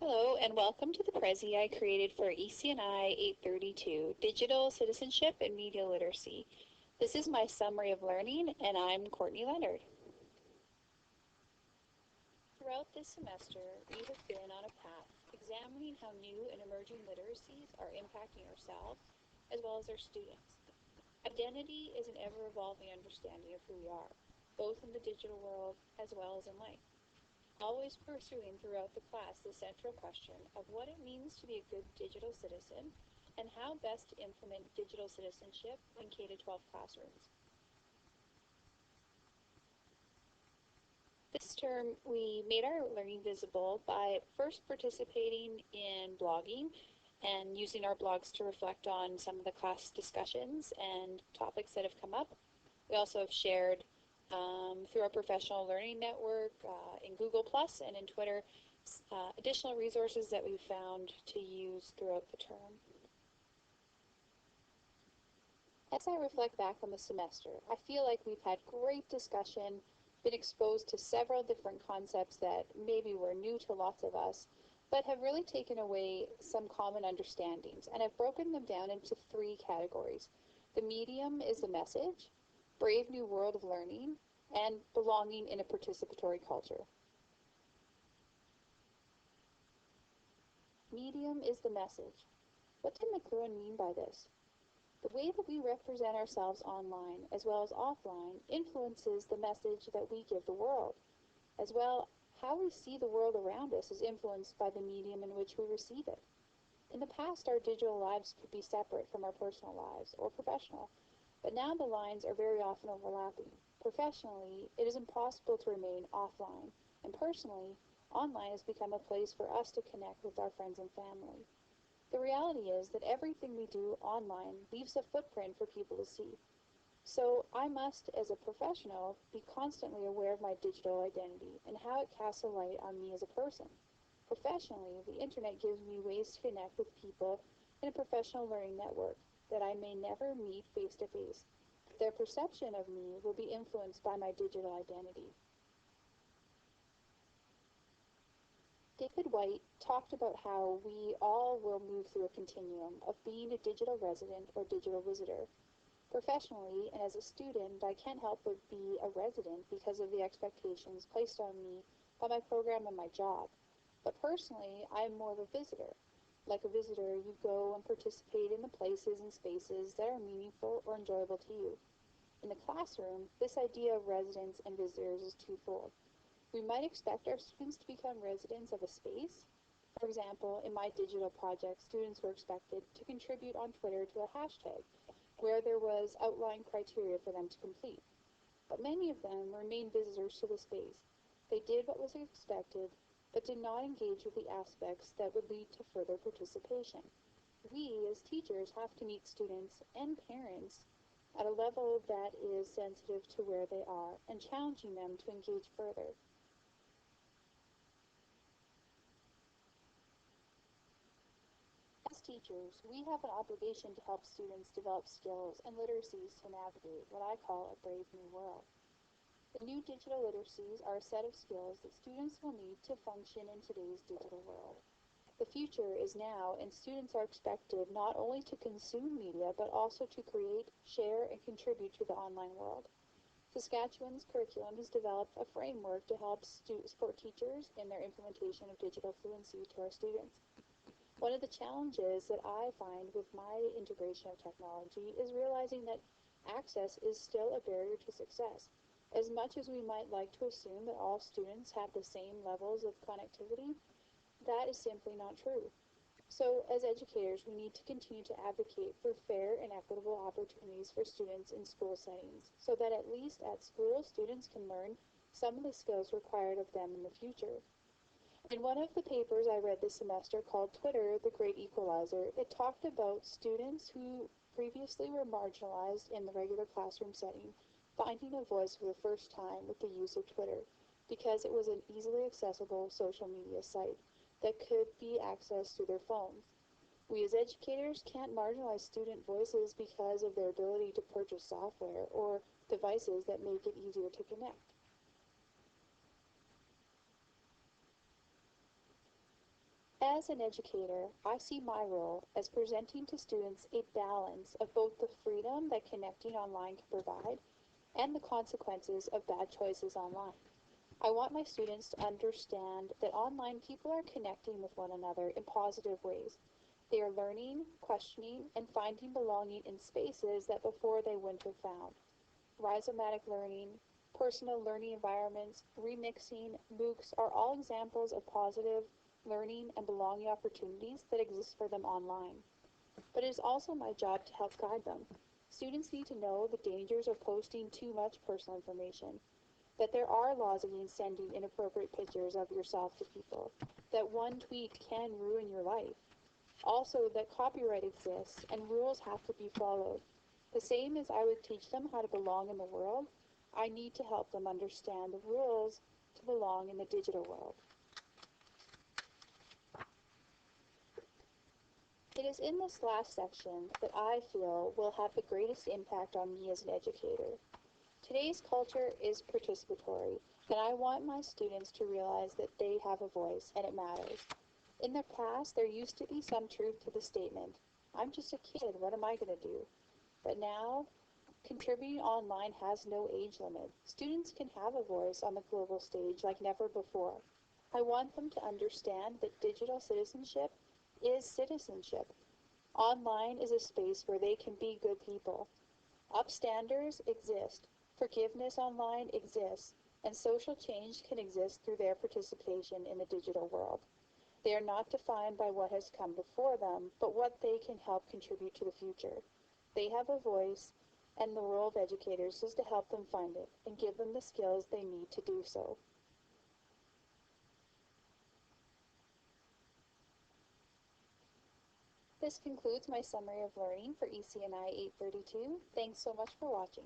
Hello and welcome to the Prezi I created for eci832, Digital Citizenship and Media Literacy. This is my summary of learning and I'm Courtney Leonard. Throughout this semester, we have been on a path examining how new and emerging literacies are impacting ourselves as well as our students. Identity is an ever-evolving understanding of who we are, both in the digital world as well as in life. Always pursuing throughout the class the central question of what it means to be a good digital citizen and how best to implement digital citizenship in K-12 classrooms. This term, we made our learning visible by first participating in blogging and using our blogs to reflect on some of the class discussions and topics that have come up. We also have shared through our professional learning network in Google Plus and in Twitter, additional resources that we've found to use throughout the term. As I reflect back on the semester, I feel like we've had great discussion, been exposed to several different concepts that maybe were new to lots of us, but have really taken away some common understandings, and I've broken them down into three categories. The medium is the message, Brave New World of Learning, and belonging in a participatory culture. Medium is the message. What did McLuhan mean by this? The way that we represent ourselves online as well as offline influences the message that we give the world. As well, how we see the world around us is influenced by the medium in which we receive it. In the past, our digital lives could be separate from our personal lives or professional. But now the lines are very often overlapping. Professionally, it is impossible to remain offline, and personally, online has become a place for us to connect with our friends and family. The reality is that everything we do online leaves a footprint for people to see. So I must, as a professional, be constantly aware of my digital identity and how it casts a light on me as a person. Professionally, the internet gives me ways to connect with people in a professional learning network that I may never meet face-to-face. Their perception of me will be influenced by my digital identity. David White talked about how we all will move through a continuum of being a digital resident or digital visitor. Professionally, and as a student, I can't help but be a resident because of the expectations placed on me by my program and my job. But personally, I'm more of a visitor. Like a visitor, you go and participate in the places and spaces that are meaningful or enjoyable to you. In the classroom, this idea of residents and visitors is twofold. We might expect our students to become residents of a space. For example, in my digital project, students were expected to contribute on Twitter to a hashtag where there was outlined criteria for them to complete. But many of them remained visitors to the space. They did what was expected, but did not engage with the aspects that would lead to further participation. We, as teachers, have to meet students and parents at a level that is sensitive to where they are and challenging them to engage further. As teachers, we have an obligation to help students develop skills and literacies to navigate what I call a brave new world. The new digital literacies are a set of skills that students will need to function in today's digital world. The future is now, and students are expected not only to consume media, but also to create, share, and contribute to the online world. Saskatchewan's curriculum has developed a framework to help support teachers in their implementation of digital fluency to our students. One of the challenges that I find with my integration of technology is realizing that access is still a barrier to success. As much as we might like to assume that all students have the same levels of connectivity, that is simply not true. So, as educators, we need to continue to advocate for fair and equitable opportunities for students in school settings, so that at least at school, students can learn some of the skills required of them in the future. In one of the papers I read this semester called Twitter, the Great Equalizer, it talked about students who previously were marginalized in the regular classroom setting finding a voice for the first time with the use of Twitter because it was an easily accessible social media site that could be accessed through their phones. We as educators can't marginalize student voices because of their ability to purchase software or devices that make it easier to connect. As an educator, I see my role as presenting to students a balance of both the freedom that connecting online can provide and the consequences of bad choices online. I want my students to understand that online people are connecting with one another in positive ways. They are learning, questioning, and finding belonging in spaces that before they wouldn't have found. Rhizomatic learning, personal learning environments, remixing, MOOCs are all examples of positive learning and belonging opportunities that exist for them online. But it is also my job to help guide them. Students need to know the dangers of posting too much personal information, that there are laws against sending inappropriate pictures of yourself to people, that one tweet can ruin your life. Also, that copyright exists and rules have to be followed. The same as I would teach them how to belong in the world, I need to help them understand the rules to belong in the digital world. It is in this last section that I feel will have the greatest impact on me as an educator. Today's culture is participatory, and I want my students to realize that they have a voice and it matters. In the past, there used to be some truth to the statement, "I'm just a kid, what am I going to do?" But now, contributing online has no age limit. Students can have a voice on the global stage like never before. I want them to understand that digital citizenship is citizenship. Online is a space where they can be good people. Upstanders exist, forgiveness online exists, and social change can exist through their participation in the digital world. They are not defined by what has come before them, but what they can help contribute to the future. They have a voice, and the role of educators is to help them find it and give them the skills they need to do so. This concludes my summary of learning for ECNI 832. Thanks so much for watching.